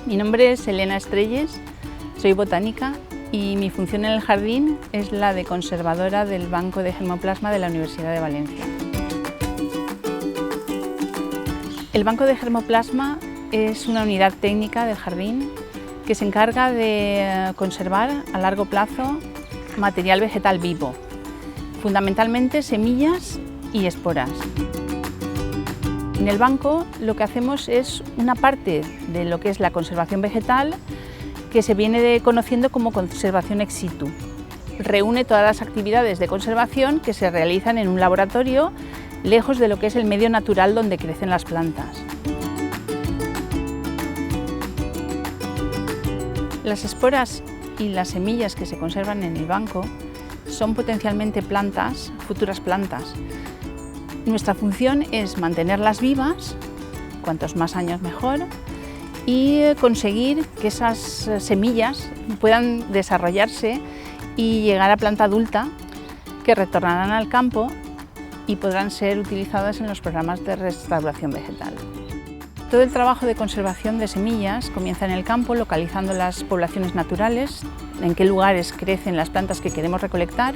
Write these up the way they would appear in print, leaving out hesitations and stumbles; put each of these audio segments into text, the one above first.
Mi nombre es Elena Estrelles, soy botánica y mi función en el jardín es la de conservadora del Banco de Germoplasma de la Universidad de Valencia. El Banco de Germoplasma es una unidad técnica del jardín que se encarga de conservar a largo plazo material vegetal vivo, fundamentalmente semillas y esporas. En el banco lo que hacemos es una parte de lo que es la conservación vegetal que se viene conociendo como conservación ex situ. Reúne todas las actividades de conservación que se realizan en un laboratorio lejos de lo que es el medio natural donde crecen las plantas. Las esporas y las semillas que se conservan en el banco son potencialmente plantas, futuras plantas. Nuestra función es mantenerlas vivas, cuantos más años mejor, y conseguir que esas semillas puedan desarrollarse y llegar a planta adulta que retornarán al campo y podrán ser utilizadas en los programas de restauración vegetal. Todo el trabajo de conservación de semillas comienza en el campo, localizando las poblaciones naturales, en qué lugares crecen las plantas que queremos recolectar.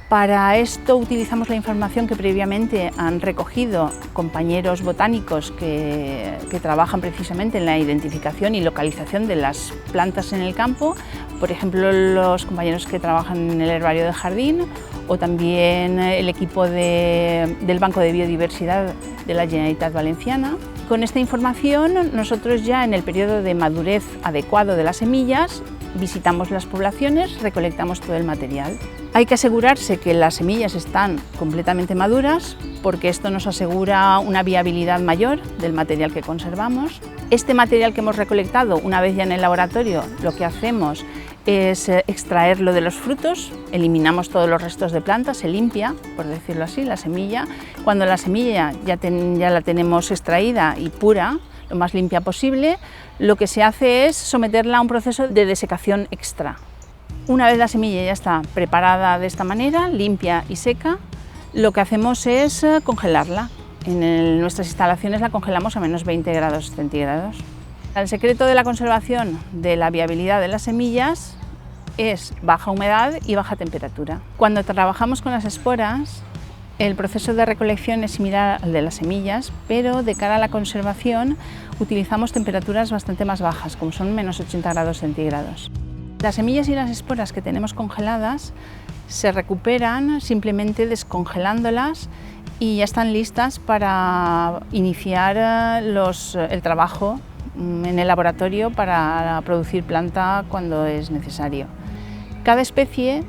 Para esto utilizamos la información que previamente han recogido compañeros botánicos que trabajan precisamente en la identificación y localización de las plantas en el campo, por ejemplo los compañeros que trabajan en el herbario del jardín o también el equipo del Banco de Biodiversidad de la Generalitat Valenciana. Con esta información nosotros ya en el periodo de madurez adecuado de las semillas visitamos las poblaciones, recolectamos todo el material. Hay que asegurarse que las semillas están completamente maduras porque esto nos asegura una viabilidad mayor del material que conservamos. Este material que hemos recolectado, una vez ya en el laboratorio, lo que hacemos es extraerlo de los frutos, eliminamos todos los restos de planta, se limpia, por decirlo así, la semilla. Cuando la semilla ya la tenemos extraída y pura, lo más limpia posible, lo que se hace es someterla a un proceso de desecación extra. Una vez la semilla ya está preparada de esta manera, limpia y seca, lo que hacemos es congelarla. En nuestras instalaciones la congelamos a menos 20 grados centígrados. El secreto de la conservación de la viabilidad de las semillas es baja humedad y baja temperatura. Cuando trabajamos con las esporas, el proceso de recolección es similar al de las semillas, pero de cara a la conservación utilizamos temperaturas bastante más bajas, como son menos 80 grados centígrados. Las semillas y las esporas que tenemos congeladas se recuperan simplemente descongelándolas y ya están listas para iniciar el trabajo en el laboratorio para producir planta cuando es necesario. Cada especie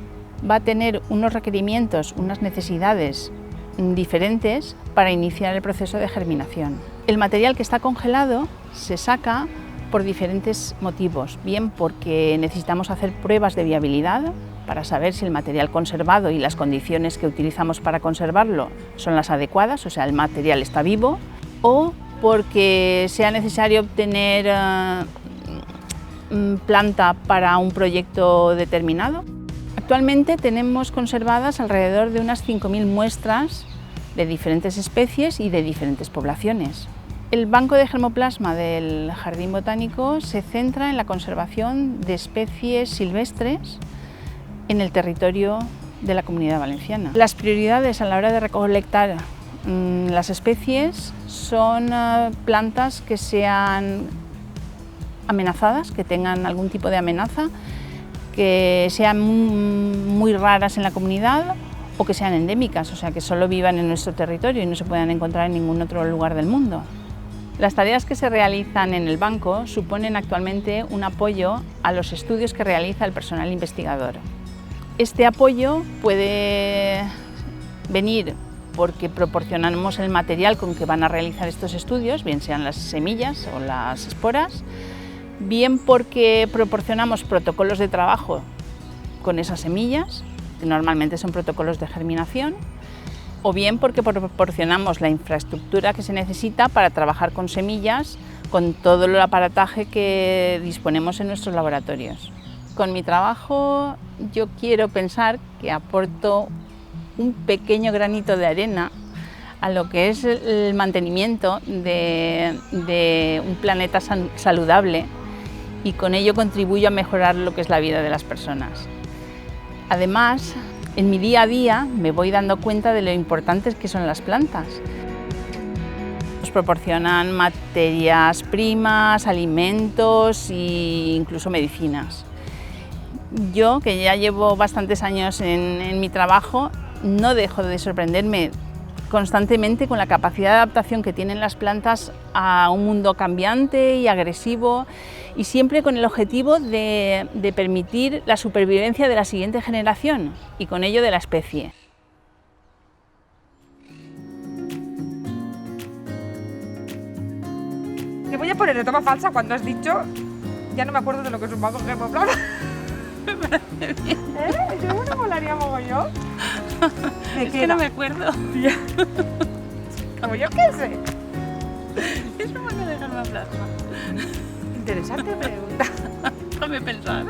va a tener unos requerimientos, unas necesidades diferentes para iniciar el proceso de germinación. El material que está congelado se saca por diferentes motivos, bien porque necesitamos hacer pruebas de viabilidad para saber si el material conservado y las condiciones que utilizamos para conservarlo son las adecuadas, o sea, el material está vivo, o porque sea necesario obtener planta para un proyecto determinado. Actualmente tenemos conservadas alrededor de unas 5.000 muestras de diferentes especies y de diferentes poblaciones. El Banco de Germoplasma del Jardín Botánico se centra en la conservación de especies silvestres en el territorio de la Comunidad Valenciana. Las prioridades a la hora de recolectar las especies son plantas que sean amenazadas, que tengan algún tipo de amenaza, que sean muy raras en la comunidad o que sean endémicas, o sea, que solo vivan en nuestro territorio y no se puedan encontrar en ningún otro lugar del mundo. Las tareas que se realizan en el banco suponen actualmente un apoyo a los estudios que realiza el personal investigador. Este apoyo puede venir porque proporcionamos el material con que van a realizar estos estudios, bien sean las semillas o las esporas, bien porque proporcionamos protocolos de trabajo con esas semillas, que normalmente son protocolos de germinación, o bien porque proporcionamos la infraestructura que se necesita para trabajar con semillas, con todo el aparataje que disponemos en nuestros laboratorios. Con mi trabajo yo quiero pensar que aporto un pequeño granito de arena a lo que es el mantenimiento de un planeta saludable, y con ello contribuyo a mejorar lo que es la vida de las personas. Además, en mi día a día me voy dando cuenta de lo importantes que son las plantas. Nos proporcionan materias primas, alimentos e incluso medicinas. Yo, que ya llevo bastantes años en mi trabajo, no dejo de sorprenderme constantemente con la capacidad de adaptación que tienen las plantas a un mundo cambiante y agresivo, y siempre con el objetivo de permitir la supervivencia de la siguiente generación y con ello de la especie. Te voy a poner de toma falsa cuando has dicho, ya no me acuerdo de lo que es un banco germoplano. Yo me molaría mogollón. Es que no me acuerdo. Tía. Como yo qué sé. Es un banco de germoplasma. Interesante pregunta. Déjame pensar.